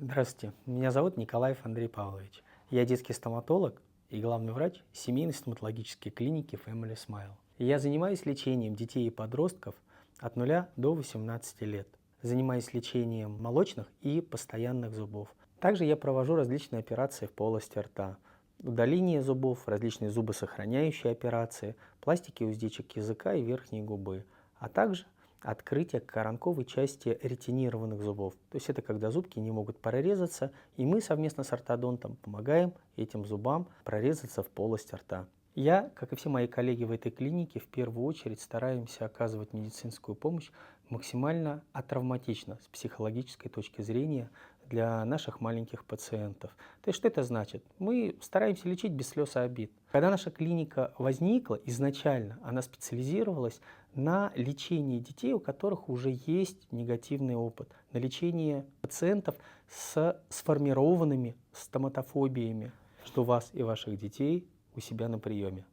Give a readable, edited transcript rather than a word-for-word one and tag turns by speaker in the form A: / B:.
A: Здравствуйте, меня зовут Николаев Андрей Павлович. Я детский стоматолог и главный врач семейной стоматологической клиники Family Smile. И я занимаюсь лечением детей и подростков от 0 до 18 лет. Занимаюсь лечением молочных и постоянных зубов. Также я провожу различные операции в полости рта. Удаление зубов, различные зубосохраняющие операции, пластики уздечек языка и верхней губы, а также открытие коронковой части ретинированных зубов. То есть это когда зубки не могут прорезаться, и мы совместно с ортодонтом помогаем этим зубам прорезаться в полость рта. Я, как и все мои коллеги в этой клинике, в первую очередь стараемся оказывать медицинскую помощь максимально атравматично, с психологической точки зрения, для наших маленьких пациентов. То есть что это значит? Мы стараемся лечить без слез и обид. Когда наша клиника возникла, изначально она специализировалась на лечении детей, у которых уже есть негативный опыт, на лечении пациентов с сформированными стоматофобиями. Жду вас и ваших детей у себя на приеме.